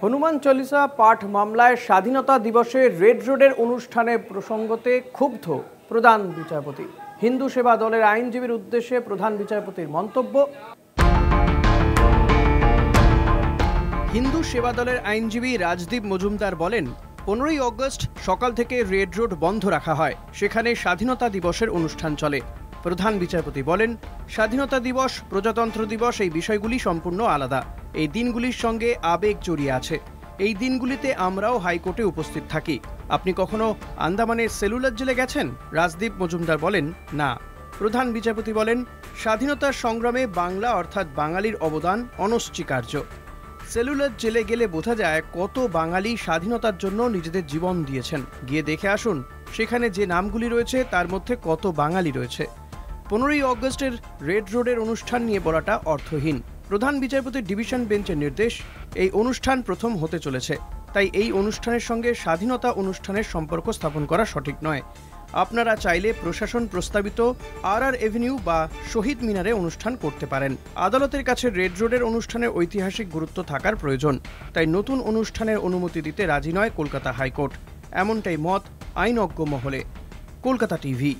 হনুমান চল্লিশা পাঠ মামলায় স্বাধীনতা দিবসে রেড রোডের অনুষ্ঠানে প্রসঙ্গতে ক্ষুব্ধ প্রধান বিচারপতি। হিন্দু সেবা দলের আইনজীবীর উদ্দেশ্যে প্রধান বিচারপতির মন্তব্য। হিন্দু সেবা দলের আইনজীবী রাজদীপ মজুমদার বলেন, 15ই অগস্ট সকাল থেকে রেড রোড বন্ধ রাখা হয়, সেখানে স্বাধীনতা দিবসের অনুষ্ঠান চলে। প্রধান বিচারপতি বলেন, স্বাধীনতা দিবস, প্রজাতন্ত্র দিবস এই বিষয়গুলি সম্পূর্ণ আলাদা। এই দিনগুলির সঙ্গে আবেগ জড়িয়ে আছে। এই দিনগুলিতে আমরাও হাইকোর্টে উপস্থিত থাকি। আপনি কখনো আন্দামানের সেলুলার জেলে গেছেন? রাজদীপ মজুমদার বলেন, না। প্রধান বিচারপতি বলেন, স্বাধীনতার সংগ্রামে বাংলা অর্থাৎ বাঙালির অবদান অনস্বীকার্য। সেলুলার জেলে গেলে বোঝা যায় কত বাঙালি স্বাধীনতার জন্য নিজেদের জীবন দিয়েছেন। গিয়ে দেখে আসুন, সেখানে যে নামগুলি রয়েছে তার মধ্যে কত বাঙালি রয়েছে। 15ই অগস্টের রেড রোডের অনুষ্ঠান নিয়ে বলাটা অর্থহীন। প্রধান বিচারপতির ডিভিশন বেঞ্চের নির্দেশ, এই অনুষ্ঠান প্রথম হতে চলেছে, তাই এই অনুষ্ঠানের সঙ্গে স্বাধীনতা অনুষ্ঠানের সম্পর্ক স্থাপন করা সঠিক নয়। আপনারা চাইলে প্রশাসন প্রস্তাবিত RR এভিনিউ বা শহীদ মিনারে অনুষ্ঠান করতে পারেন। আদালতের কাছে রেড রোডের অনুষ্ঠানের ঐতিহাসিক গুরুত্ব থাকার প্রয়োজন, তাই নতুন অনুষ্ঠানের অনুমতি দিতে রাজি নয় কলকাতা হাইকোর্ট। এমনটাই মত আইনজ্ঞ মহলে। কলকাতা টিভি।